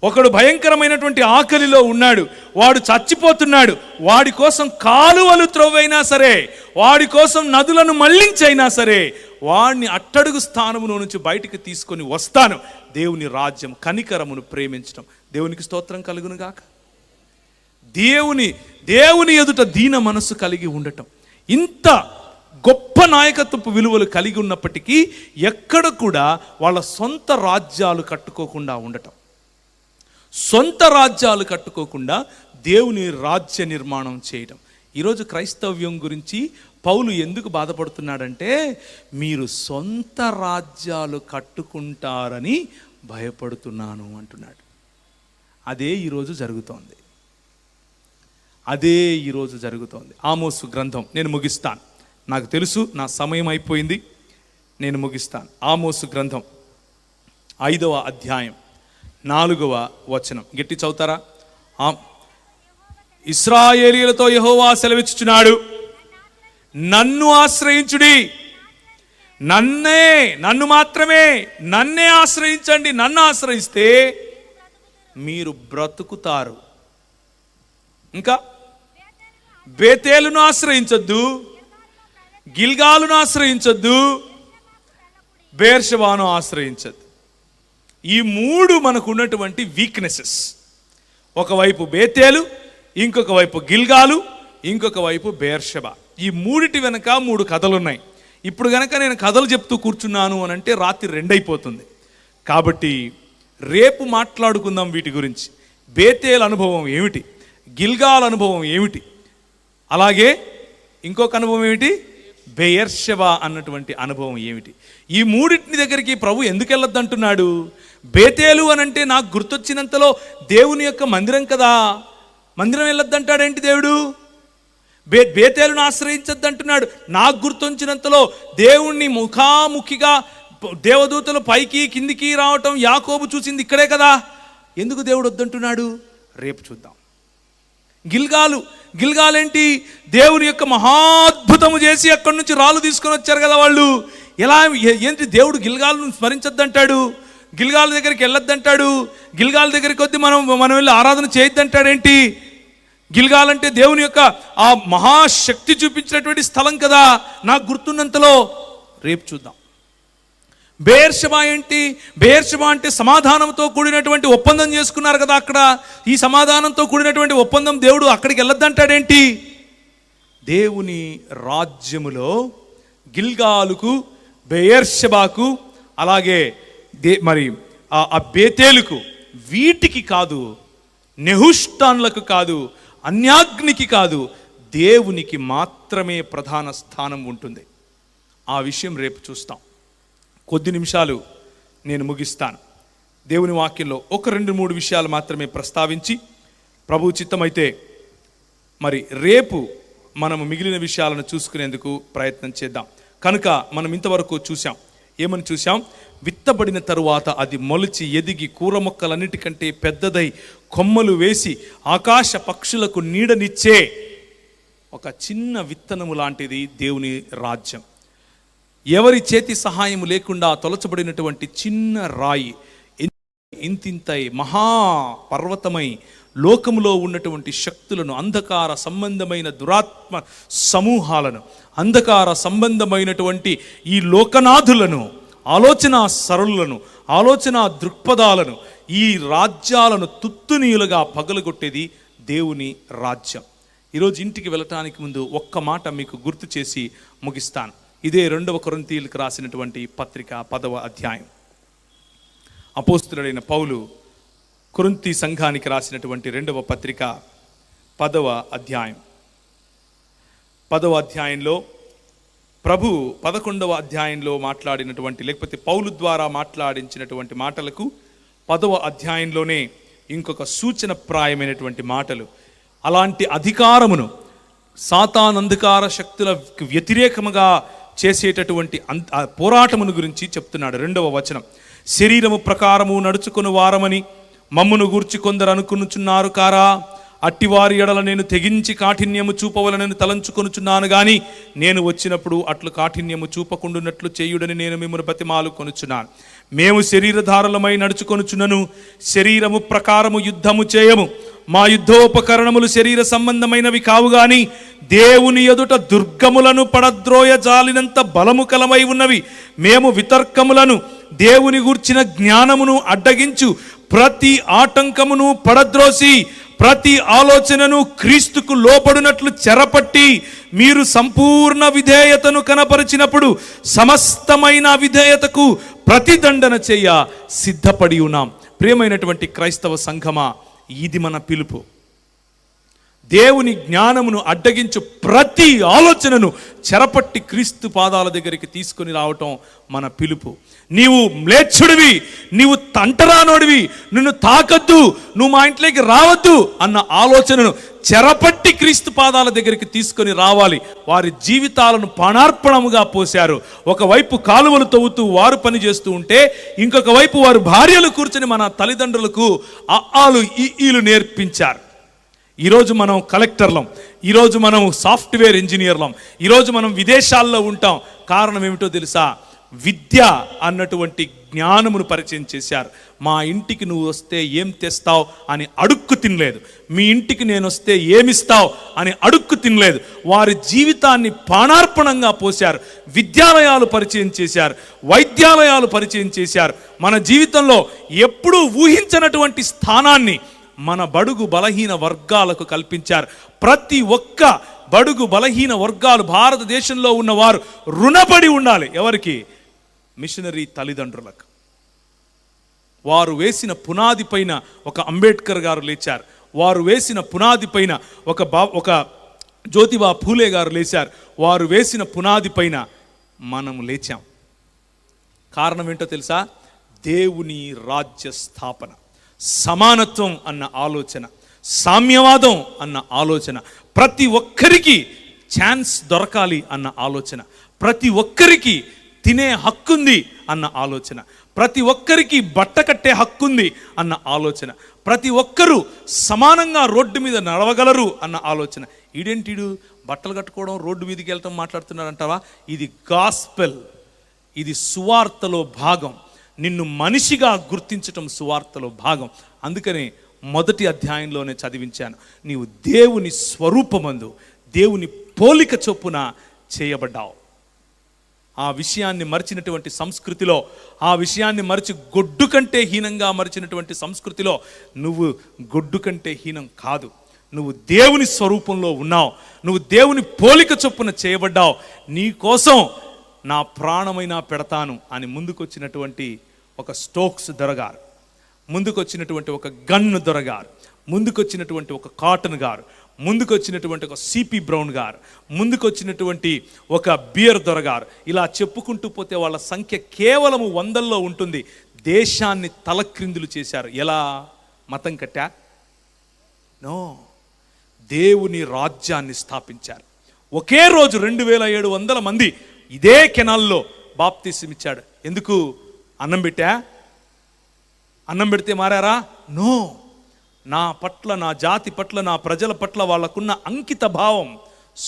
ఒకడు భయంకరమైనటువంటి ఆకలిలో ఉన్నాడు, వాడు చచ్చిపోతున్నాడు, వాడి కోసం కాలువలు త్రవ్వైనా సరే, వాడి కోసం నదులను మళ్లించైనా సరే, వాడిని అట్టడుగు స్థానములో నుంచి బయటికి తీసుకొని వస్తాను. దేవుని రాజ్యం, కనికరమును ప్రేమించడం. దేవునికి స్తోత్రం కలుగును గాక. దేవుని ఎదుట దీన మనస్సు కలిగి ఉండటం. ఇంత గొప్ప నాయకత్వపు విలువలు కలిగి ఉన్నప్పటికీ ఎక్కడ కూడా వాళ్ళ సొంత రాజ్యాలు కట్టుకోకుండా ఉండటం, సొంత రాజ్యాలు కట్టుకోకుండా దేవుని రాజ్య నిర్మాణం చేయడం. ఈరోజు క్రైస్తవ్యం గురించి పౌలు ఎందుకు బాధపడుతున్నాడంటే, మీరు సొంత రాజ్యాలు కట్టుకుంటారని భయపడుతున్నాను అంటున్నాడు. అదే ఈరోజు జరుగుతోంది. ఆమోసు గ్రంథం, నేను ముగిస్తాను, నాకు తెలుసు నా సమయం అయిపోయింది, నేను ముగిస్తాను. ఆమోసు గ్రంథం 5వ అధ్యాయం 4వ వచనం గట్టి చదువుతారా? ఇశ్రాయేలీయులతో యెహోవా సెలవిచ్చుచున్నాడు, నన్ను ఆశ్రయించుడి, నన్ను మాత్రమే, నన్నే ఆశ్రయించండి. నన్ను ఆశ్రయిస్తే మీరు బ్రతుకుతారు. ఇంకా బేతేలును ఆశ్రయించొద్దు, గిల్గాలును ఆశ్రయించొద్దు, బెయేర్షెబాను ఆశ్రయించొద్దు. ఈ 3 మనకు ఉన్నటువంటి వీక్నెసెస్. ఒకవైపు బేతేలు, ఇంకొక వైపు గిల్గాలు, ఇంకొక వైపు బెయేర్షెబా. ఈ 3 వెనక 3 కథలు ఉన్నాయి. ఇప్పుడు గనక నేను కథలు చెప్తూ కూర్చున్నాను అని అంటే రాత్రి 2 అయిపోతుంది. కాబట్టి రేపు మాట్లాడుకుందాం వీటి గురించి. బేతేలు అనుభవం ఏమిటి, గిల్గాల్ అనుభవం ఏమిటి, అలాగే ఇంకొక అనుభవం ఏమిటి, బెయేర్షెబా అన్నటువంటి అనుభవం ఏమిటి. ఈ 3 దగ్గరికి ప్రభు ఎందుకు వెళ్ళొద్దంటున్నాడు? బేతేలు అనంటే నాకు గుర్తొచ్చినంతలో దేవుని యొక్క మందిరం కదా, మందిరం వెళ్ళొద్దంటాడేంటి దేవుడు? బేతేలును ఆశ్రయించొద్దు అంటున్నాడు. నాకు గుర్తొచ్చినంతలో దేవుణ్ణి ముఖాముఖిగా దేవదూతలు పైకి కిందికి రావటం యాకోబు చూసింది ఇక్కడే కదా, ఎందుకు దేవుడు వద్దంటున్నాడు? రేపు చూద్దాం. గిల్గాల్ ఏంటి? దేవుని యొక్క మహాద్భుతము చేసి అక్కడి నుంచి రాళ్ళు తీసుకొని వచ్చారు కదా వాళ్ళు. ఏంటి దేవుడు గిల్గాల్ను స్మరించొద్దంటాడు, గిల్గాల్ దగ్గరికి వెళ్ళొద్దంటాడు, గిల్గాల్ దగ్గరికి వద్దు మనం వెళ్ళి ఆరాధన చేయొద్దంటాడేంటి? గిల్గాల్ అంటే దేవుని యొక్క ఆ మహాశక్తి చూపించినటువంటి స్థలం కదా నాకు గుర్తున్నంతలో. రేపు చూద్దాం. బెయేర్షెబా ఏంటి? బెయేర్షెబా అంటే సమాధానంతో కూడినటువంటి ఒప్పందం చేసుకున్నారు కదా అక్కడ. ఈ సమాధానంతో కూడినటువంటి ఒప్పందం దేవుడు అక్కడికి వెళ్ళొద్దంటాడేంటి? దేవుని రాజ్యములో గిల్గాలుకు, బెయేర్షెబాకు, అలాగే మరి ఆ బేతేలుకు, వీటికి కాదు, నెహుష్టాన్లకు కాదు, అన్యాగ్నికి కాదు, దేవునికి మాత్రమే ప్రధాన స్థానం ఉంటుంది. ఆ విషయం రేపు చూస్తాం. కొద్ది నిమిషాలు నేను ముగిస్తాను. దేవుని వాక్యంలో ఒక 2-3 విషయాలు మాత్రమే ప్రస్తావించి, ప్రభు చిత్తమైతే మరి రేపు మనము మిగిలిన విషయాలను చూసుకునేందుకు ప్రయత్నం చేద్దాం. కనుక మనం ఇంతవరకు చూసాం. ఏమని చూసాం? విత్తబడిన తరువాత అది మొలిచి ఎదిగి కూర మొక్కలన్నిటికంటే పెద్దదై కొమ్మలు వేసి ఆకాశ పక్షులకు నీడనిచ్చే ఒక చిన్న విత్తనము లాంటిది దేవుని రాజ్యం. ఎవరి చేతి సహాయం లేకుండా తొలచబడినటువంటి చిన్న రాయి ఇంతింతై మహాపర్వతమై లోకములో ఉన్నటువంటి శక్తులను, అంధకార సంబంధమైన దురాత్మ సమూహాలను, అంధకార సంబంధమైనటువంటి ఈ లోకనాథులను, ఆలోచన సరళులను, ఆలోచన దృక్పథాలను, ఈ రాజ్యాలను తుత్తునీయులుగా పగలగొట్టేది దేవుని రాజ్యం. ఈరోజు ఇంటికి వెళ్ళటానికి ముందు ఒక్క మాట మీకు గుర్తు చేసి ముగిస్తాను. ఇదే 2వ కొరింథీయులకు రాసినటువంటి పత్రిక 10వ అధ్యాయం. అపోస్తులుడైన పౌలు కొరింథీ సంఘానికి రాసినటువంటి 2వ పత్రిక 10వ అధ్యాయం. 10వ అధ్యాయంలో ప్రభు 11వ అధ్యాయంలో మాట్లాడినటువంటి, లేకపోతే పౌలు ద్వారా మాట్లాడించినటువంటి మాటలకు 10వ అధ్యాయంలోనే ఇంకొక సూచనప్రాయమైనటువంటి మాటలు. అలాంటి అధికారమును సాతాను అంధకార శక్తులకు వ్యతిరేకముగా చేసేటటువంటి పోరాటమును గురించి చెప్తున్నాడు. 2వ వచనం, శరీరము ప్రకారము నడుచుకుని వారమని మమ్మును గూర్చి కొందరు అనుకునుచున్నారు కారా? అట్టివారి ఎడల నేను తెగించి కాఠిన్యము చూపవలనని తలంచుకొనుచున్నాను గాని నేను వచ్చినప్పుడు అట్లు కాఠిన్యము చూపకుండునట్లు చేయుడని నేను మిమ్మల్ని బతిమాలు కొనుచున్నాను. మేము శరీరధారులమై నడుచుకొనుచున్నను, శరీరము ప్రకారము యుద్ధము చేయము. మా యుద్ధోపకరణములు శరీర సంబంధమైనవి కావు గాని దేవుని ఎదుట దుర్గములను పడద్రోయ జాలినంత బలము కలమై ఉన్నవి. మేము వితర్కములను, దేవుని గూర్చిన జ్ఞానమును అడ్డగించు ప్రతి ఆటంకమును పడద్రోసి ప్రతి ఆలోచనను క్రీస్తుకు లోబడినట్లు చెరపట్టి మీరు సంపూర్ణ విధేయతను కనపరిచినప్పుడు సమస్తమైన విధేయతకు ప్రతిదండన చేయ సిద్ధపడి ఉన్నాం. ప్రియమైనటువంటి క్రైస్తవ సంఘమా, ఇది మన పిలుపు. దేవుని జ్ఞానమును అడ్డగించు ప్రతి ఆలోచనను చెరపట్టి క్రీస్తు పాదాల దగ్గరికి తీసుకొని రావటం మన పిలుపు. నీవు మ్లేచ్ఛుడివి, నీవు తంటరానోడివి, నిన్ను తాకద్దు, నువ్వు మా ఇంట్లోకి రావద్దు అన్న ఆలోచనను చెరపట్టి క్రీస్తు పాదాల దగ్గరికి తీసుకొని రావాలి. వారి జీవితాలను ప్రాణార్పణముగా పోశారు. ఒకవైపు కాలువలు తవ్వుతూ వారు పని చేస్తూ ఉంటే, ఇంకొక వైపు వారు భార్యలు కూర్చొని మన తల్లిదండ్రులకు ఆలు ఈలు నేర్పించారు. ఈరోజు మనం కలెక్టర్లం, ఈరోజు మనం సాఫ్ట్వేర్ ఇంజనీర్లం, ఈరోజు మనం విదేశాల్లో ఉంటాం. కారణం ఏమిటో తెలుసా? విద్య అన్నటువంటి జ్ఞానమును పరిచయం చేశారు. మా ఇంటికి నువ్వు వస్తే ఏం తెస్తావు అని అడుక్కు తినలేదు, మీ ఇంటికి నేను వస్తే ఏమిస్తావు అని అడుక్కు తినలేదు. వారి జీవితాన్ని ప్రాణార్పణంగా పోశారు. విద్యాలయాలు పరిచయం చేశారు, వైద్యాలయాలు పరిచయం చేశారు. మన జీవితంలో ఎప్పుడూ ఊహించనటువంటి స్థానాన్ని మన బడుగు బలహీన వర్గాలకు కల్పించారు. ప్రతి ఒక్క బడుగు బలహీన వర్గాలు భారతదేశంలో ఉన్నవారు రుణపడి ఉండాలి. ఎవరికి? మిషనరీ తల్లిదండ్రులకు. వారు వేసిన పునాది పైన ఒక అంబేద్కర్ గారు లేచారు, వారు వేసిన పునాది పైన ఒక జ్యోతిబా ఫూలే గారు లేచారు, వారు వేసిన పునాది పైన మనం లేచాం. కారణం ఏంటో తెలుసా? దేవుని రాజ్య స్థాపన, సమానత్వం అన్న ఆలోచన, సామ్యవాదం అన్న ఆలోచన, ప్రతి ఒక్కరికి ఛాన్స్ దొరకాలి అన్న ఆలోచన, ప్రతి ఒక్కరికి తినే హక్కుంది అన్న ఆలోచన, ప్రతి ఒక్కరికి బట్ట కట్టే హక్కుంది అన్న ఆలోచన, ప్రతి ఒక్కరూ సమానంగా రోడ్డు మీద నడవగలరు అన్న ఆలోచన. ఈడేంటిడు బట్టలు కట్టుకోవడం, రోడ్డు మీదకి వెళ్ళటం మాట్లాడుతున్నారంటావా? ఇది గాస్పెల్, ఇది సువార్తలో భాగం. నిన్ను మనిషిగా గుర్తించటం సువార్తలో భాగం. అందుకనే మొదటి అధ్యాయంలోనే చదివించాను. నీవు దేవుని స్వరూపమందు, దేవుని పోలిక చొప్పున చేయబడ్డావు. ఆ విషయాన్ని మరిచినటువంటి సంస్కృతిలో, ఆ విషయాన్ని మరిచి గొడ్డు కంటే హీనంగా మరిచినటువంటి సంస్కృతిలో నువ్వు గొడ్డు కంటే హీనం కాదు. నువ్వు దేవుని స్వరూపంలో ఉన్నావు, నువ్వు దేవుని పోలిక చొప్పున చేయబడ్డావు. నీ కోసం నా ప్రాణమైనా పెడతాను అని ముందుకొచ్చినటువంటి ఒక స్టోక్స్ దొరగారు, ముందుకొచ్చినటువంటి ఒక గన్ను దొరగారు, ముందుకొచ్చినటువంటి ఒక కాటన్ గారు, ముందుకొచ్చినటువంటి ఒక సిపి బ్రౌన్ గారు, ముందుకొచ్చినటువంటి ఒక బియర్ దొర గారు, ఇలా చెప్పుకుంటూ పోతే వాళ్ళ సంఖ్య కేవలము 100ల్లో ఉంటుంది. దేశాన్ని తలక్రిందులు చేశారు. ఎలా? మతం కట్టా? నో, దేవుని రాజ్యాన్ని స్థాపించారు. ఒకే రోజు 2700 మంది ఇదే కెనాల్లో బాప్తిసం ఇచ్చాడు. ఎందుకు? అన్నం పెట్టా? అన్నం పెడితే మారారా? నో, నా పట్ల, నా జాతి పట్ల, నా ప్రజల పట్ల వాళ్ళకున్న అంకిత భావం,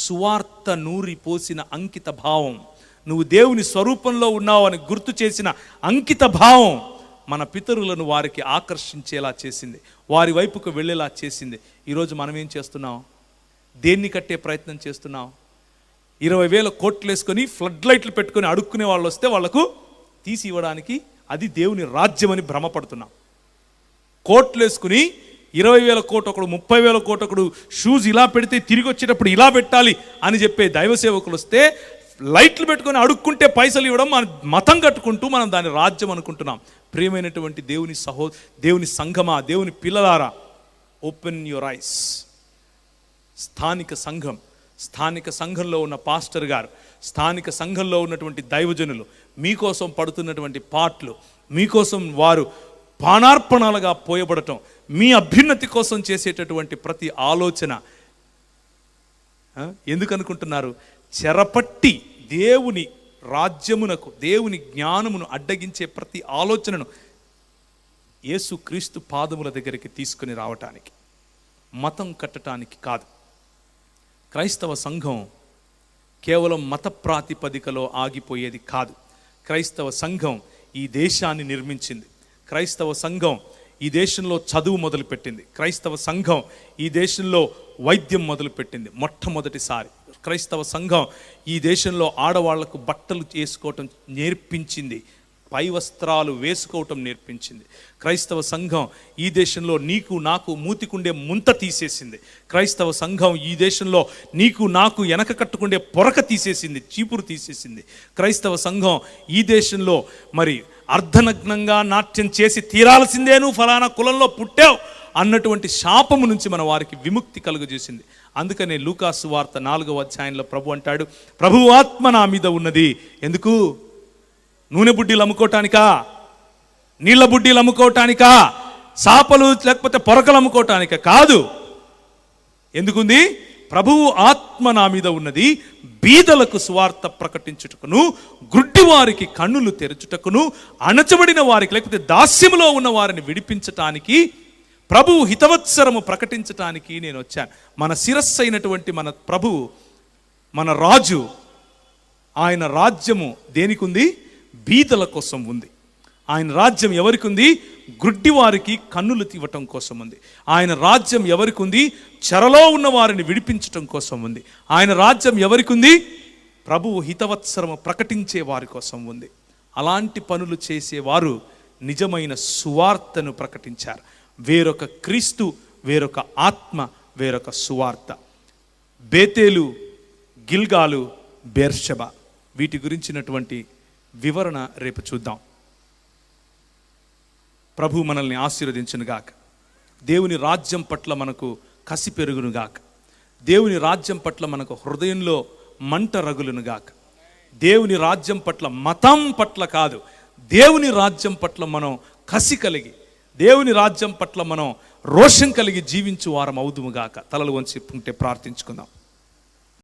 సువార్త నూరి పోసిన అంకిత భావం, నువ్వు దేవుని స్వరూపంలో ఉన్నావు అని గుర్తు చేసిన అంకిత భావం మన పితరులను వారికి ఆకర్షించేలా చేసింది, వారి వైపుకు వెళ్ళేలా చేసింది. ఈరోజు మనం ఏం చేస్తున్నాం? దేన్ని కట్టే ప్రయత్నం చేస్తున్నాం? 20,000 కోట్లు వేసుకొని ఫ్లడ్ లైట్లు పెట్టుకొని అడుక్కునే వాళ్ళు వస్తే వాళ్లకు తీసి ఇవ్వడానికి అది దేవుని రాజ్యం అని భ్రమపడుతున్నాం. కోట్లు వేసుకుని 20,000 కోట్లు ఒకడు, 30,000 కోట్లు ఒకడు షూస్ ఇలా పెడితే తిరిగి వచ్చేటప్పుడు ఇలా పెట్టాలి అని చెప్పే దైవ సేవకులు వస్తే లైట్లు పెట్టుకొని అడుక్కుంటే పైసలు ఇవ్వడం, మన మతం కట్టుకుంటూ మనం దాని రాజ్యం అనుకుంటున్నాం. ప్రియమైనటువంటి దేవుని సంఘమా, దేవుని పిల్లలారా, ఓపెన్ యువర్ ఐస్. స్థానిక సంఘంలో ఉన్న పాస్టర్ గారు, స్థానిక సంఘంలో ఉన్నటువంటి దైవజనులు మీకోసం పడుతున్నటువంటి పాటలు, మీకోసం వారు పానార్పణాలుగా పోయబడటం, మీ అభ్యున్నతి కోసం చేసేటటువంటి ప్రతి ఆలోచన ఎందుకు అనుకుంటున్నారు? చెరపట్టి దేవుని రాజ్యమునకు, దేవుని జ్ఞానమును అడ్డగించే ప్రతి ఆలోచనను యేసుక్రీస్తు పాదముల దగ్గరికి తీసుకుని రావటానికి, మతం కట్టడానికి కాదు. క్రైస్తవ సంఘం కేవలం మత ప్రాతిపదికలో ఆగిపోయేది కాదు. క్రైస్తవ సంఘం ఈ దేశాన్ని నిర్మించింది. క్రైస్తవ సంఘం ఈ దేశంలో చదువు మొదలుపెట్టింది. క్రైస్తవ సంఘం ఈ దేశంలో వైద్యం మొదలుపెట్టింది. మొట్టమొదటిసారి క్రైస్తవ సంఘం ఈ దేశంలో ఆడవాళ్లకు బట్టలు వేసుకోవటం నేర్పించింది, పై వస్త్రాలు వేసుకోవటం నేర్పించింది. క్రైస్తవ సంఘం ఈ దేశంలో నీకు నాకు మూతికుండే ముంత తీసేసింది. క్రైస్తవ సంఘం ఈ దేశంలో నీకు నాకు వెనక కట్టుకుండే పొరక తీసేసింది, చీపురు తీసేసింది. క్రైస్తవ సంఘం ఈ దేశంలో మరి అర్ధనగ్నంగా నాట్యం చేసి తీరాల్సిందే, నువ్వు ఫలానా కులంలో పుట్టావు అన్నటువంటి శాపము నుంచి మన వారికి విముక్తి కలుగజేసింది. అందుకనే లూకాసు వార్త 4వ అధ్యాయంలో ప్రభు అంటాడు, ప్రభువు ఆత్మ నా మీద ఉన్నది. ఎందుకు? నూనె బుడ్డీలు అమ్ముకోవటానికా? నీళ్ల బుడ్డీలు అమ్ముకోవటానికా? చాపలు లేకపోతే పొరకలు అమ్ముకోవటానికా? కాదు. ఎందుకుంది? ప్రభువు ఆత్మ నా మీద ఉన్నది, బీదలకు సువార్త ప్రకటించుటకును, గుడ్డి వారికి కన్నులు తెరచుటకును, అణచబడిన వారికి లేకపోతే దాస్యములో ఉన్న వారిని విడిపించటానికి, ప్రభువు హితవత్సరము ప్రకటించటానికి నేను వచ్చాను. మన శిరస్సు అయినటువంటి మన ప్రభువు, మన రాజు, ఆయన రాజ్యము దేనికి ఉంది? బీదల కోసం ఉంది. ఆయన రాజ్యం ఎవరికి ఉంది? గుడ్డి వారికి కన్నులు తీవటం కోసం ఉంది. ఆయన రాజ్యం ఎవరికి ఉంది? చెరలో ఉన్న వారిని విడిపించటం కోసం ఉంది. ఆయన రాజ్యం ఎవరికి ఉంది? ప్రభువు హితవత్సరము ప్రకటించే వారి కోసం ఉంది. అలాంటి పనులు చేసేవారు నిజమైన సువార్తను ప్రకటించారు. వేరొక క్రీస్తు, వేరొక ఆత్మ, వేరొక సువార్త. బేతేలు, గిల్గాలు, బెర్షెబా, వీటి గురించినటువంటి వివరణ రేపు చూద్దాం. ప్రభు మనల్ని ఆశీర్వదించునుగాక. దేవుని రాజ్యం పట్ల మనకు కసి పెరుగునుగాక. దేవుని రాజ్యం పట్ల మనకు హృదయంలో మంట రగులునుగాక. దేవుని రాజ్యం పట్ల, మతం పట్ల కాదు, దేవుని రాజ్యం పట్ల మనం కసి కలిగి, దేవుని రాజ్యం పట్ల మనం రోషం కలిగి జీవించు వారం అవుదుముగాక. తలలు వంచి ఉంటే ప్రార్థించుకుందాం.